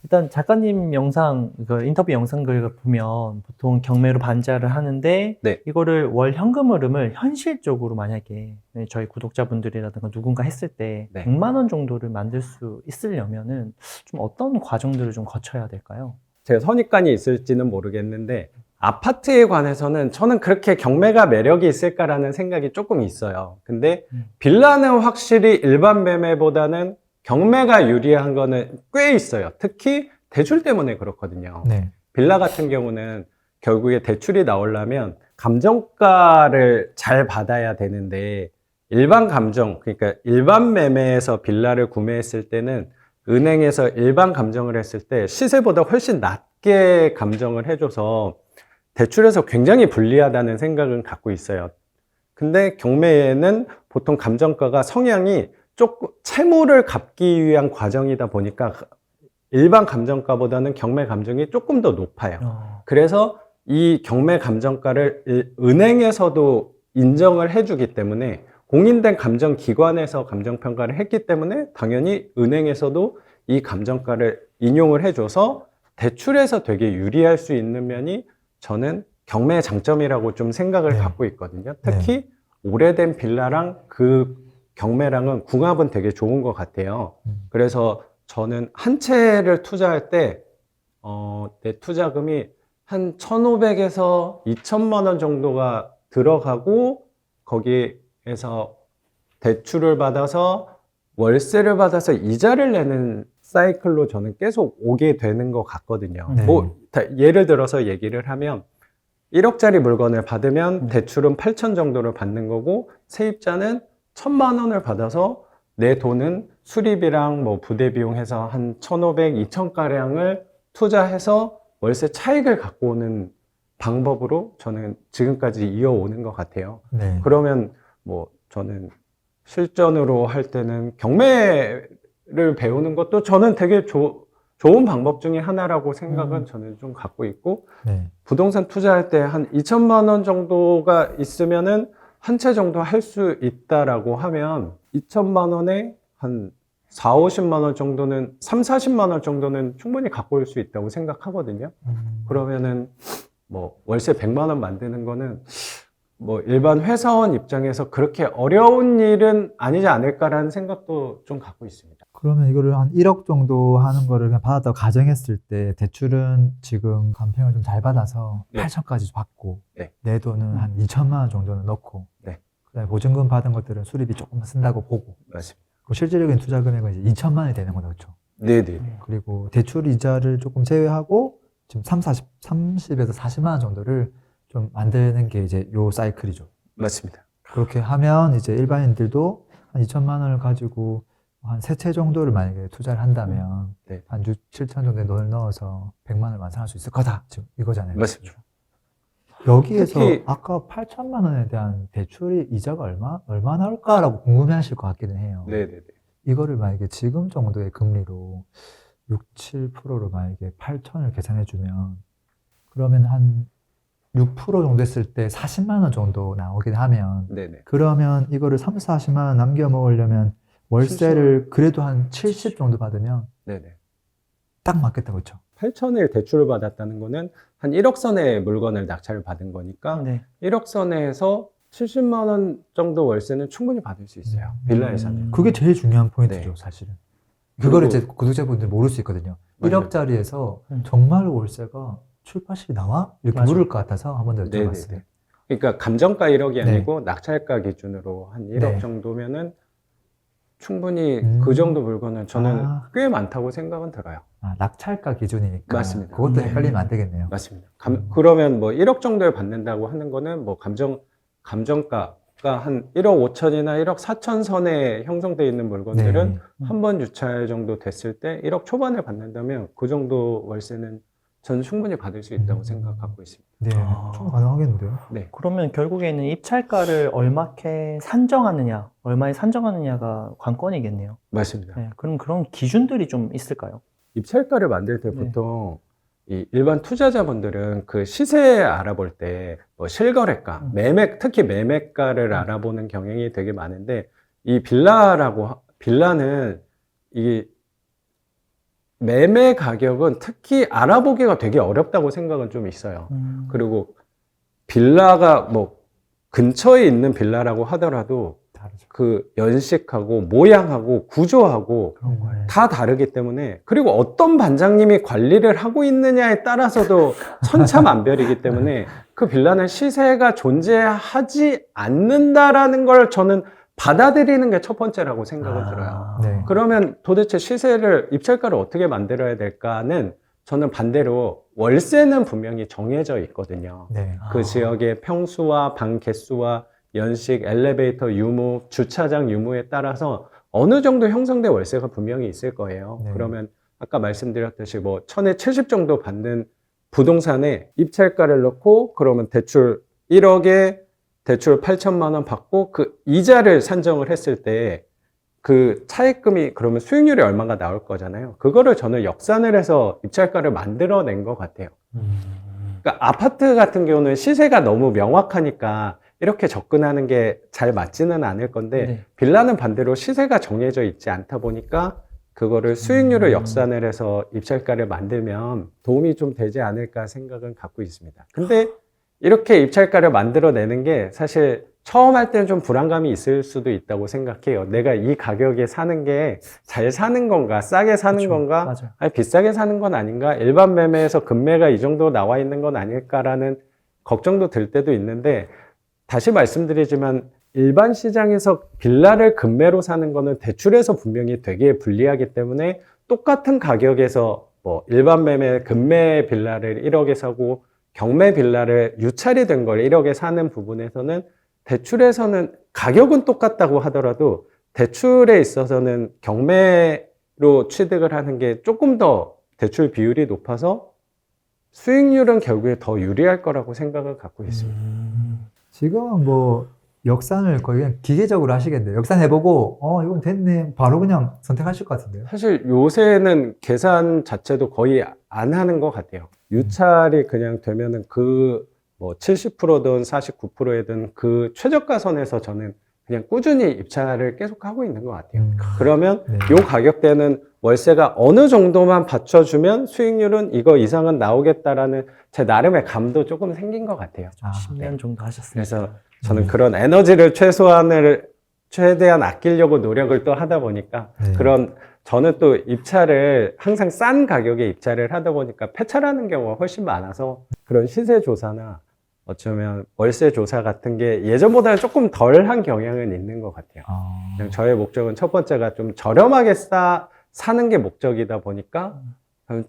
일단 작가님 영상, 그 인터뷰 영상을 보면 보통 경매로 반자를 하는데 네. 이거를 월 현금 흐름을 현실적으로 만약에 저희 구독자분들이라든가 누군가 했을 때 네. 100만 원 정도를 만들 수 있으려면은 좀 어떤 과정들을 좀 거쳐야 될까요? 제가 선입관이 있을지는 모르겠는데 아파트에 관해서는 저는 그렇게 경매가 매력이 있을까라는 생각이 조금 있어요. 근데 빌라는 확실히 일반 매매보다는 경매가 유리한 거는 꽤 있어요. 특히 대출 때문에 그렇거든요. 네. 빌라 같은 경우는 결국에 대출이 나오려면 감정가를 잘 받아야 되는데 일반 감정, 그러니까 일반 매매에서 빌라를 구매했을 때는 은행에서 일반 감정을 했을 때 시세보다 훨씬 낮게 감정을 해줘서 대출에서 굉장히 불리하다는 생각은 갖고 있어요. 근데 경매에는 보통 감정가가 성향이 조금 채무를 갚기 위한 과정이다 보니까 일반 감정가보다는 경매 감정이 조금 더 높아요. 그래서 이 경매 감정가를 은행에서도 인정을 해주기 때문에 공인된 감정기관에서 감정평가를 했기 때문에 당연히 은행에서도 이 감정가를 인용을 해줘서 대출에서 되게 유리할 수 있는 면이 저는 경매의 장점이라고 좀 생각을 네. 갖고 있거든요. 특히 오래된 빌라랑 그 경매랑은 궁합은 되게 좋은 것 같아요. 그래서 저는 한 채를 투자할 때 내 투자금이 한 1,500에서 2천만 원 정도가 들어가고 거기에서 대출을 받아서 월세를 받아서 이자를 내는 사이클로 저는 계속 오게 되는 것 같거든요. 네. 뭐 예를 들어서 얘기를 하면 1억짜리 물건을 받으면 대출은 8천 정도를 받는 거고 세입자는 1,000만 원을 받아서 내 돈은 수리비랑 뭐 부대 비용 해서 한 1,500, 2,000가량을 투자해서 월세 차익을 갖고 오는 방법으로 저는 지금까지 이어오는 것 같아요. 네. 그러면 뭐 저는 실전으로 할 때는 경매를 배우는 것도 저는 되게 좋은 방법 중에 하나라고 생각은 저는 좀 갖고 있고 네. 부동산 투자할 때 한 2천만 원 정도가 있으면은 한 채 정도 할 수 있다라고 하면 2천만 원에 한 4, 50만 원 정도는 3, 40만 원 정도는 충분히 갖고 올 수 있다고 생각하거든요. 그러면은 뭐 월세 100만 원 만드는 거는 뭐 일반 회사원 입장에서 그렇게 어려운 일은 아니지 않을까라는 생각도 좀 갖고 있습니다. 그러면 이거를 한 1억 정도 하는 거를 그냥 받았다고 가정했을 때 대출은 지금 간평을 좀 잘 받아서 네. 8천까지 받고 네. 내 돈은 한 2천만 원 정도는 넣고 네. 그다음에 보증금 받은 것들은 수리비 조금 쓴다고 보고 맞습니다. 그 실질적인 투자 금액은 이제 2천만 원이 되는 거죠. 그렇죠? 네네. 그리고 대출 이자를 조금 제외하고 지금 30에서 40만 원 정도를 좀 만드는 게 이제 요 사이클이죠. 맞습니다. 그렇게 하면 이제 일반인들도 한 2천만 원을 가지고 한 3채 정도를 만약에 투자를 한다면 네. 한 6, 7천 정도의 돈을 넣어서 100만 원을 완성할 수 있을 거다. 지금 이거잖아요. 맞습니다. 여기에서 특히- 아까 8천만 원에 대한 대출이 이자가 얼마 나올까라고 궁금해 하실 것 같기는 해요. 네네네. 이거를 만약에 지금 정도의 금리로 6, 7%로 만약에 8천을 계산해 주면 그러면 한 6% 정도 했을 때 40만 원 정도 나오긴 하면 네네. 그러면 이거를 3, 40만 원 남겨 먹으려면 월세를 그래도 한 70 정도 받으면 네네. 딱 맞겠다, 그렇죠? 8천을 대출을 받았다는 거는 한 1억 선의 물건을 낙찰을 받은 거니까 네. 1억 선에서 70만 원 정도 월세는 충분히 받을 수 있어요. 빌라에서는. 그게 제일 중요한 포인트죠, 네. 사실은. 그거를 그리고- 이제 구독자분들 모를 수 있거든요. 맞아요. 1억짜리에서 정말 월세가 7, 80이 나와? 이렇게 맞아요. 물을 것 같아서 한 번 더 네네네. 여쭤봤어요. 그러니까 감정가 1억이 네. 아니고 낙찰가 기준으로 한 1억 네. 정도면은 충분히 음. 그 정도 물건은 저는 아. 꽤 많다고 생각은 들어요. 낙찰가 기준이니까. 맞습니다. 그것도 네. 헷갈리면 안 되겠네요. 맞습니다. 그러면 뭐 1억 정도에 받는다고 하는 거는 뭐 감정가가 한 1억 5천이나 1억 4천 선에 형성되어 있는 물건들은 네. 한 번 유찰 정도 됐을 때 1억 초반에 받는다면 그 정도 월세는 저는 충분히 받을 수 있다고 생각하고 있습니다. 네, 아. 좀 가능하겠는데요? 네. 그러면 결국에는 입찰가를 얼마게 산정하느냐, 얼마에 산정하느냐가 관건이겠네요. 맞습니다. 네, 그럼 그런 기준들이 좀 있을까요? 입찰가를 만들 때 네. 보통 이 일반 투자자분들은 그 시세 알아볼 때 뭐 실거래가, 특히 매매가를 알아보는 경향이 되게 많은데 이 빌라는 이게 매매 가격은 특히 알아보기가 되게 어렵다고 생각은 좀 있어요. 그리고 빌라가 뭐 근처에 있는 빌라라고 하더라도 다르죠. 그 연식하고 모양하고 구조하고 그런 거예요. 다 다르기 때문에, 그리고 어떤 반장님이 관리를 하고 있느냐에 따라서도 천차만별이기 때문에 그 빌라는 시세가 존재하지 않는다라는 걸 저는 받아들이는 게 첫 번째라고 생각을 들어요. 네. 그러면 도대체 시세를, 입찰가를 어떻게 만들어야 될까는 저는 반대로 월세는 분명히 정해져 있거든요. 네. 그 지역의 평수와 방 개수와 연식, 엘리베이터 유무, 주차장 유무에 따라서 어느 정도 형성된 월세가 분명히 있을 거예요. 네. 그러면 아까 말씀드렸듯이 뭐 1000에 70 정도 받는 부동산에 입찰가를 넣고 그러면 대출 1억에 대출 8천만 원 받고 그 이자를 산정을 했을 때 그 차입금이 그러면 수익률이 얼마가 나올 거잖아요. 그거를 저는 역산을 해서 입찰가를 만들어낸 것 같아요. 그러니까 아파트 같은 경우는 시세가 너무 명확하니까 이렇게 접근하는 게 잘 맞지는 않을 건데 네. 빌라는 반대로 시세가 정해져 있지 않다 보니까 그거를 수익률을 역산을 해서 입찰가를 만들면 도움이 좀 되지 않을까 생각은 갖고 있습니다. 근데 이렇게 입찰가를 만들어내는 게 사실 처음 할 때는 좀 불안감이 있을 수도 있다고 생각해요. 내가 이 가격에 사는 게 잘 사는 건가, 싸게 사는 그쵸. 건가, 맞아요. 아니, 비싸게 사는 건 아닌가, 일반 매매에서 금매가 이 정도 나와 있는 건 아닐까라는 걱정도 들 때도 있는데, 다시 말씀드리지만 일반 시장에서 빌라를 금매로 사는 거는 대출에서 분명히 되게 불리하기 때문에 똑같은 가격에서 뭐 일반 매매 금매 빌라를 1억에 사고 경매 빌라를 유찰이 된 걸 1억에 사는 부분에서는 대출에서는 가격은 똑같다고 하더라도 대출에 있어서는 경매로 취득을 하는 게 조금 더 대출 비율이 높아서 수익률은 결국에 더 유리할 거라고 생각을 갖고 있습니다. 지금은 뭐 역산을 거의 그냥 기계적으로 하시겠네요. 역산해보고 이건 됐네 바로 그냥 선택하실 것 같은데요. 사실 요새는 계산 자체도 거의 안 하는 것 같아요. 유찰이 그냥 되면은 그 뭐 70%든 49%든 그 최저가 선에서 저는 그냥 꾸준히 입찰을 계속 하고 있는 것 같아요. 그러면 네. 요 가격대는 월세가 어느 정도만 받쳐주면 수익률은 이거 이상은 나오겠다라는 제 나름의 감도 조금 생긴 것 같아요. 10년 정도 하셨으니까. 그래서 저는 그런 에너지를 최대한 아끼려고 노력을 또 하다 보니까 네. 저는 또 입찰을 항상 싼 가격에 입찰을 하다 보니까 폐찰하는 경우가 훨씬 많아서 그런 시세 조사나 어쩌면 월세 조사 같은 게 예전보다는 조금 덜한 경향은 있는 것 같아요. 그냥 저의 목적은 첫 번째가 좀 저렴하게 사는 게 목적이다 보니까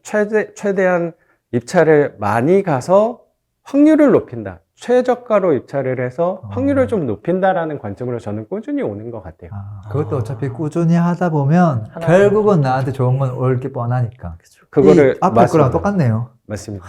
최대한 입찰을 많이 가서 확률을 높인다. 최저가로 입찰을 해서 확률을 좀 높인다라는 관점으로 저는 꾸준히 오는 것 같아요. 그것도 어차피 꾸준히 하다 보면 결국은 나한테 좋은 건 올 게 뻔하니까. 그거를 이 앞에 맞습니다. 거랑 똑같네요. 맞습니다.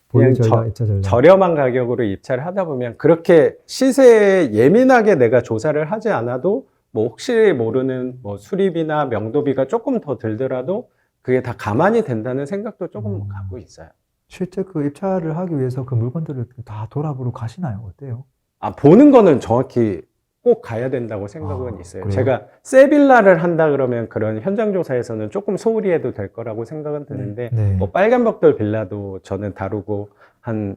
보유 그냥 전략, 입자 전략. 저렴한 가격으로 입찰을 하다 보면 그렇게 시세에 예민하게 내가 조사를 하지 않아도 뭐 혹시 모르는 뭐 수리비나 명도비가 조금 더 들더라도 그게 다 감안이 된다는 생각도 조금 갖고 있어요. 실제 그 입찰을 하기 위해서 그 물건들을 다 돌아보러 가시나요? 어때요? 보는 거는 정확히 꼭 가야 된다고 생각은 있어요. 그래요? 제가 새 빌라를 한다 그러면 그런 현장 조사에서는 조금 소홀히 해도 될 거라고 생각은 드는데 네. 뭐 빨간벽돌 빌라도 저는 다루고 한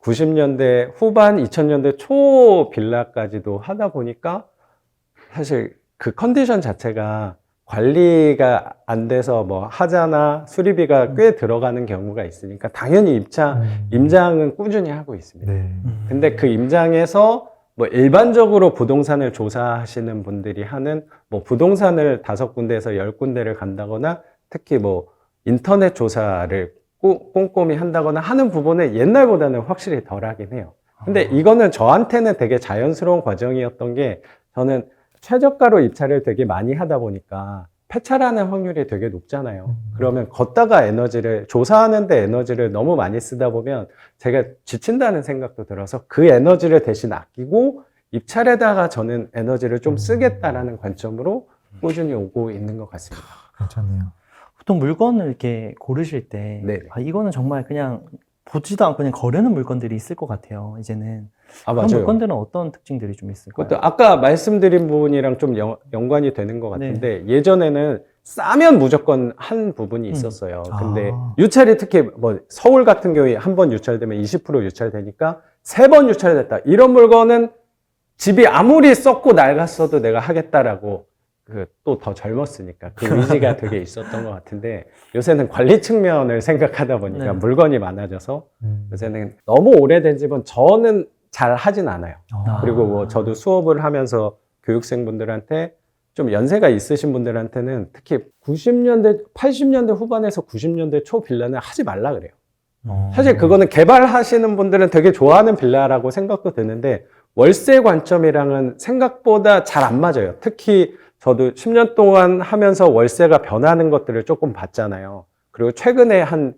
90년대 후반 2000년대 초 빌라까지도 하다 보니까 사실 그 컨디션 자체가 관리가 안 돼서 뭐 하자나 수리비가 꽤 들어가는 경우가 있으니까 당연히 임장은 꾸준히 하고 있습니다. 네. 근데 그 임장에서 뭐 일반적으로 부동산을 조사하시는 분들이 하는 뭐 부동산을 5군데에서 10군데를 간다거나 특히 뭐 인터넷 조사를 꼼꼼히 한다거나 하는 부분은 옛날보다는 확실히 덜 하긴 해요. 근데 이거는 저한테는 되게 자연스러운 과정이었던 게 저는 최저가로 입찰을 되게 많이 하다 보니까 폐차라는 확률이 되게 높잖아요. 그러면 걷다가 조사하는데 에너지를 너무 많이 쓰다 보면 제가 지친다는 생각도 들어서 그 에너지를 대신 아끼고 입찰에다가 저는 에너지를 좀 쓰겠다라는 관점으로 꾸준히 오고 있는 것 같습니다. 괜찮네요. 보통 물건을 이렇게 고르실 때, 네. 이거는 정말 그냥 보지도 않고 그냥 거르는 물건들이 있을 것 같아요, 이제는. 그런 맞아요. 물건들은 어떤 특징들이 좀 있을까요? 그것도 아까 말씀드린 부분이랑 좀 연관이 되는 것 같은데 예전에는 싸면 무조건 한 부분이 있었어요. 근데 아. 유찰이 특히 뭐 서울 같은 경우에 한 번 유찰되면 20% 유찰되니까 3번 유찰됐다. 이런 물건은 집이 아무리 썩고 낡았어도 내가 하겠다라고 또 더 젊었으니까 그 의지가 되게 있었던 것 같은데 요새는 관리 측면을 생각하다 보니까 네. 물건이 많아져서 요새는 너무 오래된 집은 저는 잘 하진 않아요. 아. 그리고 뭐 저도 수업을 하면서 교육생분들한테 좀 연세가 있으신 분들한테는 특히 90년대, 80년대 후반에서 90년대 초 빌라는 하지 말라 그래요. 사실 그거는 개발하시는 분들은 되게 좋아하는 빌라라고 생각도 드는데 월세 관점이랑은 생각보다 잘 안 맞아요. 특히 저도 10년 동안 하면서 월세가 변하는 것들을 조금 봤잖아요. 그리고 최근에 한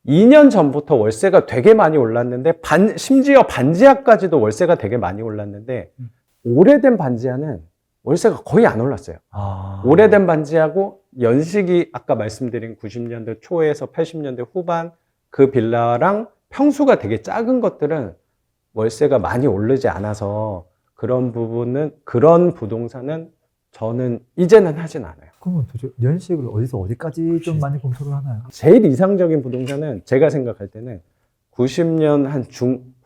2년 전부터 월세가 되게 많이 올랐는데 심지어 반지하까지도 월세가 되게 많이 올랐는데 오래된 반지하는 월세가 거의 안 올랐어요. 오래된 반지하고 연식이 아까 말씀드린 90년대 초에서 80년대 후반 그 빌라랑 평수가 되게 작은 것들은 월세가 많이 오르지 않아서 그런 부동산은 저는 이제는 하진 않아요. 그러면 도대체 연식을 어디서 어디까지 좀 많이 검토를 하나요? 제일 이상적인 부동산은 제가 생각할 때는 90년 한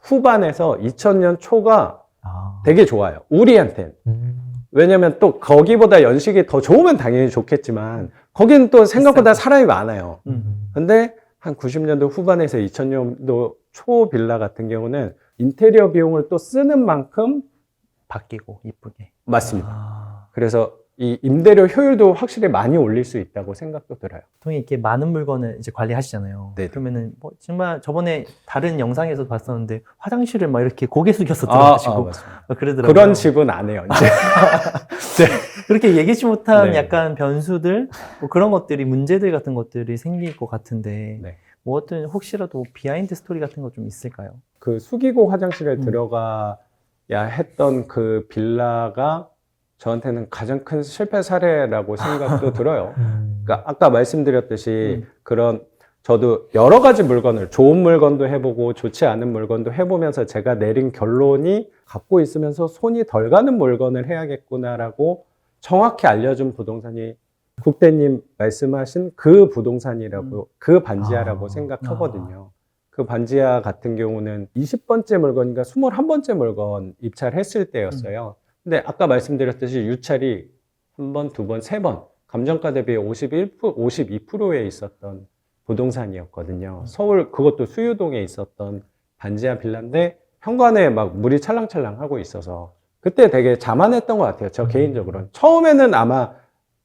후반에서 2000년 초가 아. 되게 좋아요. 우리한텐. 왜냐면 또 거기보다 연식이 더 좋으면 당연히 좋겠지만 거기는 또 생각보다 사람이 많아요. 근데 한 90년도 후반에서 2000년도 초 빌라 같은 경우는 인테리어 비용을 또 쓰는 만큼 바뀌고 이쁘게. 맞습니다. 그래서 이 임대료 효율도 확실히 많이 올릴 수 있다고 생각도 들어요. 보통 이렇게 많은 물건을 이제 관리하시잖아요. 네. 그러면은 뭐 정말 저번에 다른 영상에서 봤었는데 화장실을 막 이렇게 고개 숙여서 들어가시고 맞습니다. 그러더라고요. 그런 집은 안 해요. 이제. 그렇게 예기치 못한 네. 약간 변수들, 뭐 그런 것들이 문제들 같은 것들이 생길 것 같은데 네. 뭐 어떤 혹시라도 비하인드 스토리 같은 거 좀 있을까요? 그 수기고 화장실에 들어가야 했던 그 빌라가 저한테는 가장 큰 실패 사례라고 생각도 들어요. 그러니까 아까 말씀드렸듯이 그런 저도 여러 가지 물건을 좋은 물건도 해보고 좋지 않은 물건도 해보면서 제가 내린 결론이 갖고 있으면서 손이 덜 가는 물건을 해야겠구나라고 정확히 알려준 부동산이 국대님 말씀하신 그 부동산이라고 그 반지하라고 생각하거든요. 그 반지하 같은 경우는 20번째 물건인가 21번째 물건 입찰했을 때였어요. 근데 아까 말씀드렸듯이 유찰이 한 번, 두 번, 세 번 감정가 대비 52%에 있었던 부동산이었거든요. 서울 그것도 수유동에 있었던 반지하 빌라인데 현관에 막 물이 찰랑찰랑 하고 있어서 그때 되게 자만했던 것 같아요. 저 개인적으로는. 처음에는 아마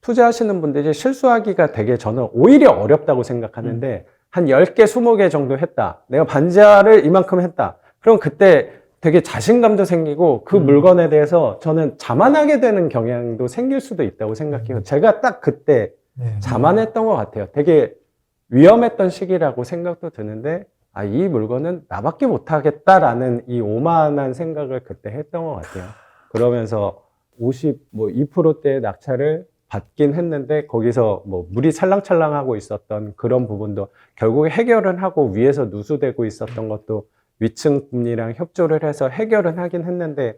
투자하시는 분들이 실수하기가 되게 저는 오히려 어렵다고 생각하는데 한 10개, 20개 정도 했다. 내가 반지하를 이만큼 했다. 그럼 그때 되게 자신감도 생기고 그 물건에 대해서 저는 자만하게 되는 경향도 생길 수도 있다고 생각해요. 제가 딱 그때 자만했던 것 같아요. 되게 위험했던 시기라고 생각도 드는데 이 물건은 나밖에 못하겠다라는 이 오만한 생각을 그때 했던 것 같아요. 그러면서 52%대의 낙찰을 받긴 했는데 거기서 뭐 물이 찰랑찰랑하고 있었던 그런 부분도 결국에 해결은 하고 위에서 누수되고 있었던 것도 위층 분이랑 협조를 해서 해결은 하긴 했는데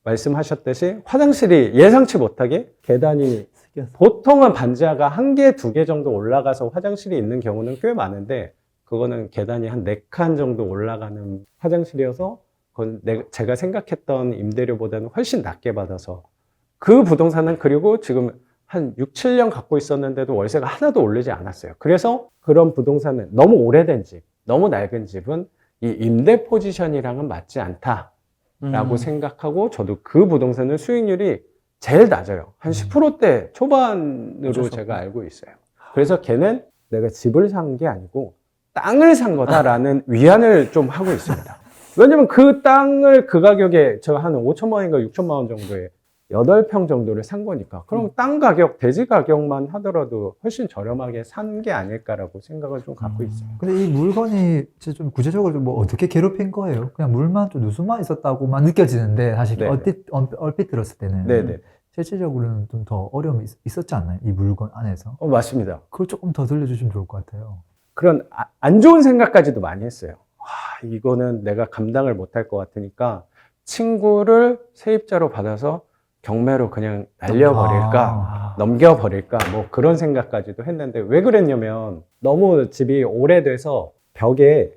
말씀하셨듯이 화장실이 예상치 못하게 계단이 보통은 반지하가 1개, 2개 정도 올라가서 화장실이 있는 경우는 꽤 많은데 그거는 계단이 한 4칸 정도 올라가는 화장실이어서 그건 제가 생각했던 임대료보다는 훨씬 낮게 받아서 그 부동산은 그리고 지금 한 6, 7년 갖고 있었는데도 월세가 하나도 오르지 않았어요. 그래서 그런 부동산은 너무 오래된 집, 너무 낡은 집은 이 임대 포지션이랑은 맞지 않다라고 생각하고 저도 그 부동산은 수익률이 제일 낮아요. 한 10%대 초반으로 제가 알고 있어요. 그래서 걔는 내가 집을 산 게 아니고 땅을 산 거다라는 위안을 좀 하고 있습니다. 왜냐면 그 땅을 그 가격에 제가 한 5천만 원인가 6천만 원 정도에 8평 정도를 산 거니까 그럼 땅 가격, 대지 가격만 하더라도 훨씬 저렴하게 산 게 아닐까라고 생각을 좀 갖고 있어요. 근데 이 물건이 진짜 좀 구체적으로 뭐 어떻게 괴롭힌 거예요? 그냥 물만 좀 누수만 있었다고만 느껴지는데 사실 네네. 얼핏 들었을 때는 네네. 실질적으로는 좀 더 어려움이 있었지 않나요? 이 물건 안에서. 맞습니다. 그걸 조금 더 들려주시면 좋을 것 같아요. 그런 안 좋은 생각까지도 많이 했어요. 이거는 내가 감당을 못할 것 같으니까 친구를 세입자로 받아서 경매로 그냥 날려버릴까, 넘겨버릴까, 뭐 그런 생각까지도 했는데, 왜 그랬냐면 너무 집이 오래돼서 벽에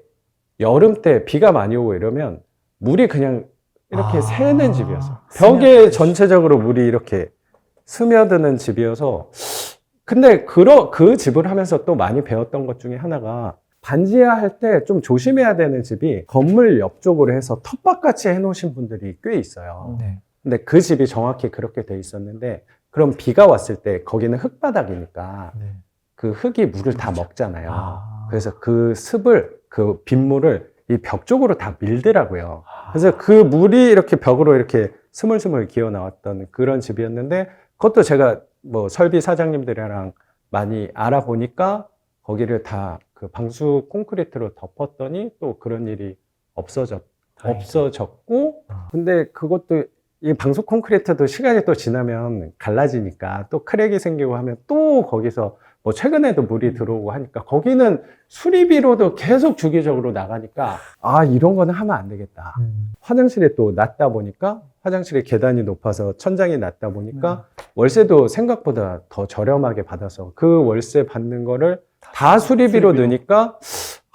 여름 때 비가 많이 오고 이러면 물이 그냥 이렇게 새는 집이었어요. 벽에 전체적으로 물이 이렇게 스며드는 집이어서. 근데 그 집을 하면서 또 많이 배웠던 것 중에 하나가, 반지하 할 때 좀 조심해야 되는 집이 건물 옆쪽으로 해서 텃밭같이 해놓으신 분들이 꽤 있어요. 네. 근데 그 집이 정확히 그렇게 돼 있었는데, 그럼 비가 왔을 때 거기는 흙바닥이니까 네. 그 흙이 물을 다 먹잖아요. 아. 그래서 그 습을, 그 빗물을 이 벽 쪽으로 다 밀더라고요. 그래서 그 물이 이렇게 벽으로 이렇게 스물스물 기어 나왔던 그런 집이었는데, 그것도 제가 뭐 설비 사장님들이랑 많이 알아보니까 거기를 다 그 방수 콘크리트로 덮었더니 또 그런 일이 없어졌고, 근데 그것도 이 방수 콘크리트도 시간이 또 지나면 갈라지니까 또 크랙이 생기고 하면 또 거기서 뭐 최근에도 물이 들어오고 하니까 거기는 수리비로도 계속 주기적으로 나가니까, 아, 이런 거는 하면 안 되겠다. 화장실이 또 낮다 보니까, 화장실에 계단이 높아서 천장이 낮다 보니까 월세도 생각보다 더 저렴하게 받아서 그 월세 받는 거를 다 수리비로 넣으니까,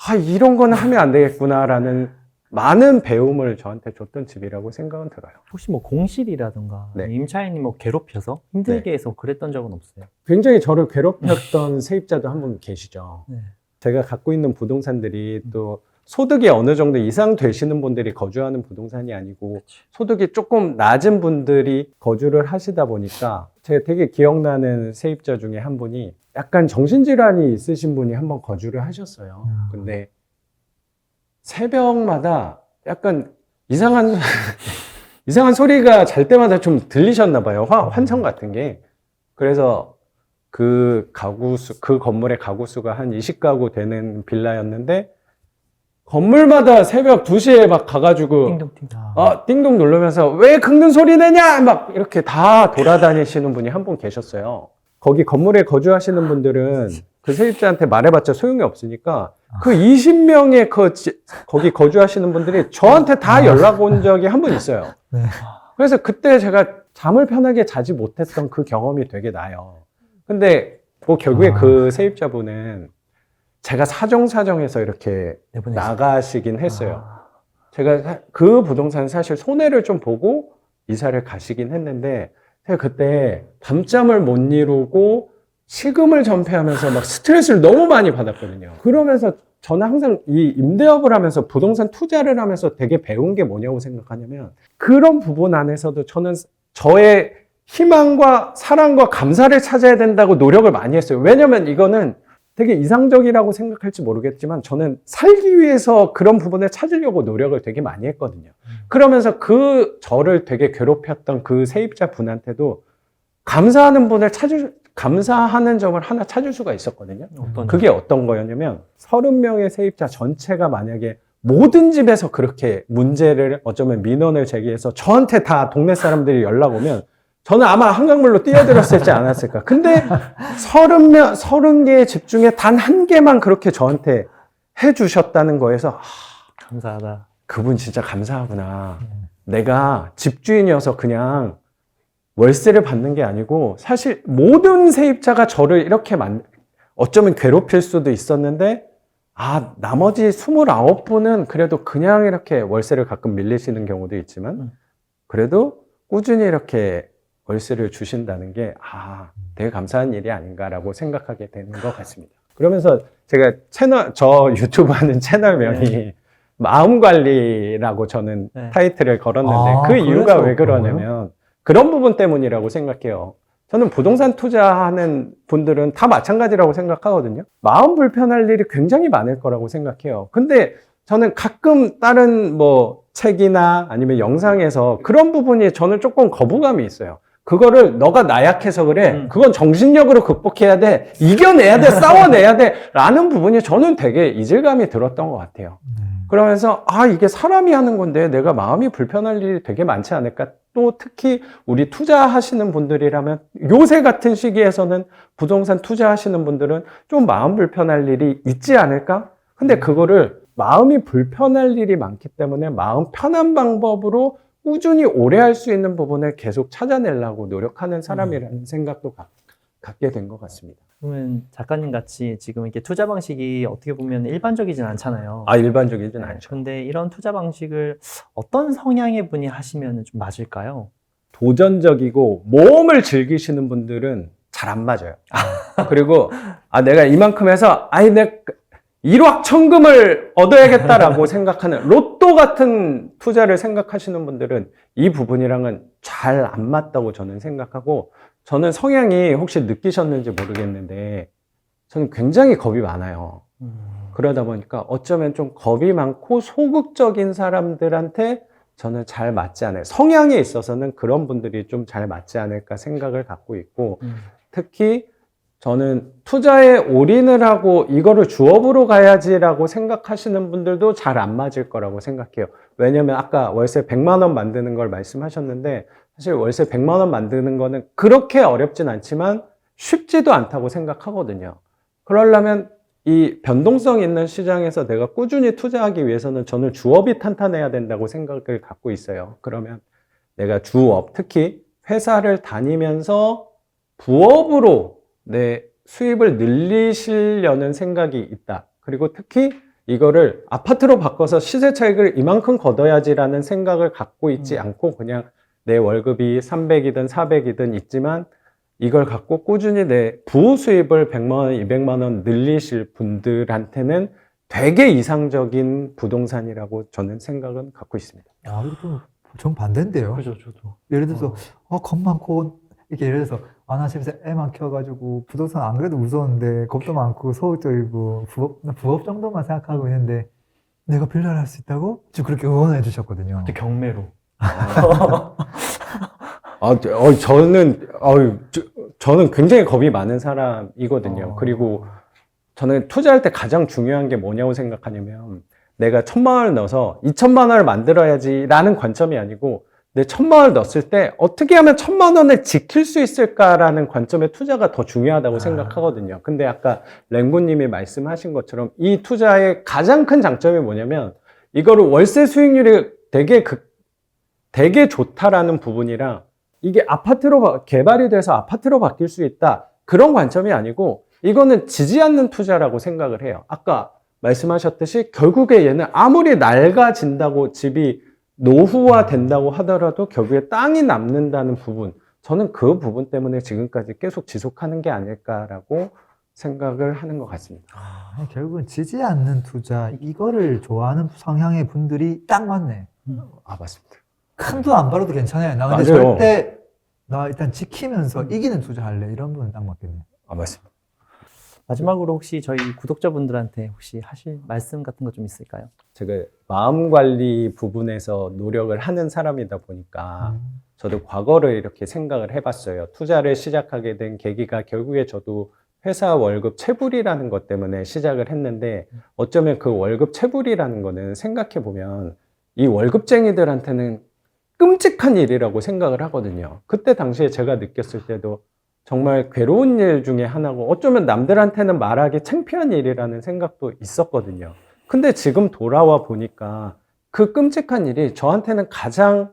아, 이런 거는 하면 안 되겠구나라는 많은 배움을 저한테 줬던 집이라고 생각은 들어요. 혹시 뭐 공실이라든가 네. 임차인이 뭐 괴롭혀서 힘들게 해서 그랬던 적은 없어요? 굉장히 저를 괴롭혔던 세입자도 한 분 계시죠. 네. 제가 갖고 있는 부동산들이 또 소득이 어느 정도 이상 되시는 분들이 거주하는 부동산이 아니고, 소득이 조금 낮은 분들이 거주를 하시다 보니까, 제가 되게 기억나는 세입자 중에 한 분이 약간 정신질환이 있으신 분이 한번 거주를 하셨어요. 근데 새벽마다 약간 이상한 소리가 잘 때마다 좀 들리셨나 봐요. 환청 같은 게. 그래서 그 건물의 가구 수가 한 20가구 되는 빌라였는데, 건물마다 새벽 2시에 막 가가지고 띵동띵. 띵동 누르면서 왜 긁는 소리 내냐 막 이렇게 다 돌아다니시는 분이 한 분 계셨어요. 거기 건물에 거주하시는 분들은 그 세입자한테 말해봤자 소용이 없으니까 그 20명의 거기 거주하시는 분들이 저한테 다 연락 온 적이 한 분 있어요. 네. 그래서 그때 제가 잠을 편하게 자지 못했던 그 경험이 되게 나요. 근데 뭐 결국에 그 세입자분은 제가 사정사정해서 이렇게 나가시긴 했어요. 제가 그 부동산 사실 손해를 좀 보고 이사를 가시긴 했는데, 제가 그때 밤잠을 못 이루고 시금을 전폐하면서 막 스트레스를 너무 많이 받았거든요. 그러면서 저는 항상 이 임대업을 하면서 부동산 투자를 하면서 되게 배운 게 뭐냐고 생각하냐면, 그런 부분 안에서도 저는 저의 희망과 사랑과 감사를 찾아야 된다고 노력을 많이 했어요. 왜냐면 이거는 되게 이상적이라고 생각할지 모르겠지만, 저는 살기 위해서 그런 부분을 찾으려고 노력을 되게 많이 했거든요. 그러면서 저를 되게 괴롭혔던 그 세입자 분한테도 감사하는 점을 하나 찾을 수가 있었거든요. 그게 어떤 거였냐면, 30명의 세입자 전체가 만약에 모든 집에서 그렇게 문제를 어쩌면 민원을 제기해서 저한테 다 동네 사람들이 연락 오면 저는 아마 한강물로 뛰어들었을지 않았을까. 근데 30개의 집 중에 단 한 개만 그렇게 저한테 해주셨다는 거에서, 감사하다. 그분 진짜 감사하구나. 내가 집주인이어서 그냥 월세를 받는 게 아니고, 사실 모든 세입자가 저를 이렇게 어쩌면 괴롭힐 수도 있었는데, 나머지 29분은 그래도 그냥 이렇게 월세를 가끔 밀리시는 경우도 있지만, 그래도 꾸준히 이렇게 월세를 주신다는 게, 되게 감사한 일이 아닌가라고 생각하게 되는 것 같습니다. 그러면서 제가 저 유튜브 하는 채널명이 마음관리라고 저는 타이틀을 걸었는데, 그 이유가 왜 그러냐면 그런 부분 때문이라고 생각해요. 저는 부동산 투자하는 분들은 다 마찬가지라고 생각하거든요. 마음 불편할 일이 굉장히 많을 거라고 생각해요. 근데 저는 가끔 다른 뭐 책이나 아니면 영상에서 그런 부분이 저는 조금 거부감이 있어요. 그거를 너가 나약해서 그래. 그건 정신력으로 극복해야 돼. 이겨내야 돼. 싸워내야 돼. 라는 부분이 저는 되게 이질감이 들었던 것 같아요. 그러면서 이게 사람이 하는 건데 내가 마음이 불편할 일이 되게 많지 않을까. 또 특히 우리 투자하시는 분들이라면 요새 같은 시기에서는 부동산 투자하시는 분들은 좀 마음 불편할 일이 있지 않을까? 근데 그거를 마음이 불편할 일이 많기 때문에 마음 편한 방법으로 꾸준히 오래 할 수 있는 부분을 계속 찾아내려고 노력하는 사람이라는 생각도 갖게 된 것 같습니다. 그러면 작가님 같이 지금 이렇게 투자 방식이 어떻게 보면 일반적이진 않잖아요. 일반적이진 않죠. 근데 이런 투자 방식을 어떤 성향의 분이 하시면 좀 맞을까요? 도전적이고 모험을 즐기시는 분들은 잘 안 맞아요. 그리고 내가 이만큼 해서 내가 일확천금을 얻어야겠다라고 생각하는 로또 같은 투자를 생각하시는 분들은 이 부분이랑은 잘 안 맞다고 저는 생각하고, 저는 성향이 혹시 느끼셨는지 모르겠는데 저는 굉장히 겁이 많아요. 그러다 보니까 어쩌면 좀 겁이 많고 소극적인 사람들한테 저는 잘 맞지 않아요. 성향에 있어서는 그런 분들이 좀 잘 맞지 않을까 생각을 갖고 있고, 특히 저는 투자에 올인을 하고 이거를 주업으로 가야지라고 생각하시는 분들도 잘 안 맞을 거라고 생각해요. 왜냐면 아까 월세 100만 원 만드는 걸 말씀하셨는데, 사실 월세 100만 원 만드는 거는 그렇게 어렵진 않지만 쉽지도 않다고 생각하거든요. 그러려면 이 변동성 있는 시장에서 내가 꾸준히 투자하기 위해서는 저는 주업이 탄탄해야 된다고 생각을 갖고 있어요. 그러면 내가 주업, 특히 회사를 다니면서 부업으로 내 수입을 늘리시려는 생각이 있다. 그리고 특히 이거를 아파트로 바꿔서 시세 차익을 이만큼 걷어야지라는 생각을 갖고 있지 않고 그냥 내 월급이 300이든 400이든 있지만 이걸 갖고 꾸준히 내 부호 수입을 100만 원, 200만 원 늘리실 분들한테는 되게 이상적인 부동산이라고 저는 생각은 갖고 있습니다. 이거 좀 정반대인데요. 그죠, 저도. 예를 들어서, 겁 많고, 이렇게 예를 들어서, 나 집에서 애만 키워가지고, 부동산 안 그래도 무서운데, 겁도 많고, 소극적이고, 부업 정도만 생각하고 있는데, 내가 빌라를 할 수 있다고? 지금 그렇게 응원해 주셨거든요. 근데 경매로. 저는 굉장히 겁이 많은 사람이거든요. 그리고 저는 투자할 때 가장 중요한 게 뭐냐고 생각하냐면, 내가 1,000만 원을 넣어서 2,000만 원을 만들어야지 라는 관점이 아니고, 내 1,000만 원을 넣었을 때 어떻게 하면 1,000만 원을 지킬 수 있을까라는 관점의 투자가 더 중요하다고 생각하거든요. 근데 아까 랭구님이 말씀하신 것처럼 이 투자의 가장 큰 장점이 뭐냐면, 이거를 월세 수익률이 되게 좋다라는 부분이랑, 이게 아파트로 개발이 돼서 아파트로 바뀔 수 있다, 그런 관점이 아니고 이거는 지지 않는 투자라고 생각을 해요. 아까 말씀하셨듯이 결국에 얘는 아무리 낡아진다고 집이 노후화 된다고 하더라도 결국에 땅이 남는다는 부분, 저는 그 부분 때문에 지금까지 계속 지속하는 게 아닐까라고 생각을 하는 것 같습니다. 결국은 지지 않는 투자, 이거를 좋아하는 성향의 분들이 딱 맞네. 맞습니다. 큰 돈 안 벌어도 괜찮아요. 나 근데 맞아요. 절대, 나 일단 지키면서 이기는 투자할래. 이런 분은 딱 맞겠네. 맞습니다. 마지막으로 혹시 저희 구독자분들한테 혹시 하실 말씀 같은 거 좀 있을까요? 제가 마음 관리 부분에서 노력을 하는 사람이다 보니까 저도 과거를 이렇게 생각을 해봤어요. 투자를 시작하게 된 계기가 결국에 저도 회사 월급 체불이라는 것 때문에 시작을 했는데, 어쩌면 그 월급 체불이라는 거는 생각해보면 이 월급쟁이들한테는 끔찍한 일이라고 생각을 하거든요. 그때 당시에 제가 느꼈을 때도 정말 괴로운 일 중에 하나고, 어쩌면 남들한테는 말하기 창피한 일이라는 생각도 있었거든요. 근데 지금 돌아와 보니까 그 끔찍한 일이 저한테는 가장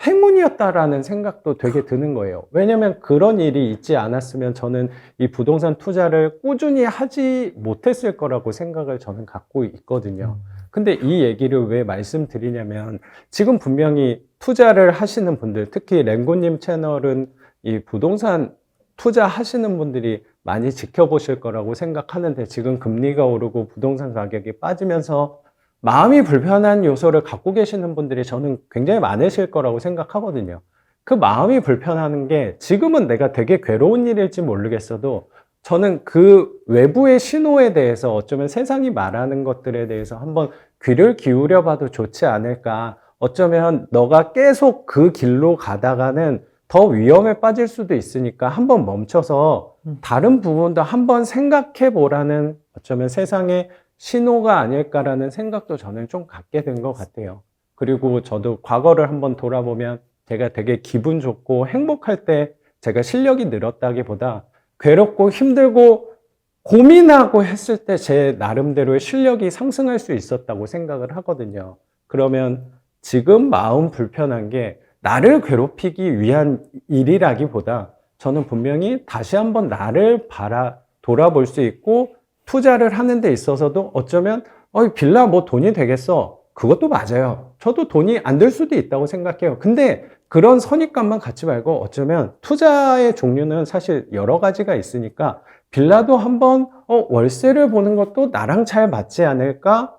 행운이었다라는 생각도 되게 드는 거예요. 왜냐면 그런 일이 있지 않았으면 저는 이 부동산 투자를 꾸준히 하지 못했을 거라고 생각을 저는 갖고 있거든요. 근데 이 얘기를 왜 말씀드리냐면, 지금 분명히 투자를 하시는 분들, 특히 랭고님 채널은 이 부동산 투자하시는 분들이 많이 지켜보실 거라고 생각하는데, 지금 금리가 오르고 부동산 가격이 빠지면서 마음이 불편한 요소를 갖고 계시는 분들이 저는 굉장히 많으실 거라고 생각하거든요. 그 마음이 불편하는 게 지금은 내가 되게 괴로운 일일지 모르겠어도, 저는 그 외부의 신호에 대해서, 어쩌면 세상이 말하는 것들에 대해서 한번 귀를 기울여 봐도 좋지 않을까. 어쩌면 너가 계속 그 길로 가다가는 더 위험에 빠질 수도 있으니까 한번 멈춰서 다른 부분도 한번 생각해 보라는, 어쩌면 세상의 신호가 아닐까라는 생각도 저는 좀 갖게 된 것 같아요. 그리고 저도 과거를 한번 돌아보면 제가 되게 기분 좋고 행복할 때 제가 실력이 늘었다기보다 괴롭고 힘들고 고민하고 했을 때 제 나름대로의 실력이 상승할 수 있었다고 생각을 하거든요. 그러면 지금 마음 불편한 게 나를 괴롭히기 위한 일이라기보다 저는 분명히 다시 한번 나를 돌아볼 수 있고 투자를 하는 데 있어서도 어쩌면 빌라 뭐 돈이 되겠어. 그것도 맞아요. 저도 돈이 안 될 수도 있다고 생각해요. 근데 그런 선입관만 갖지 말고 어쩌면 투자의 종류는 사실 여러 가지가 있으니까 빌라도 한번 월세를 보는 것도 나랑 잘 맞지 않을까?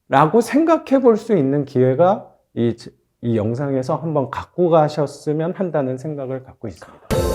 라고 생각해 볼 수 있는 기회가 이 영상에서 한번 갖고 가셨으면 한다는 생각을 갖고 있습니다.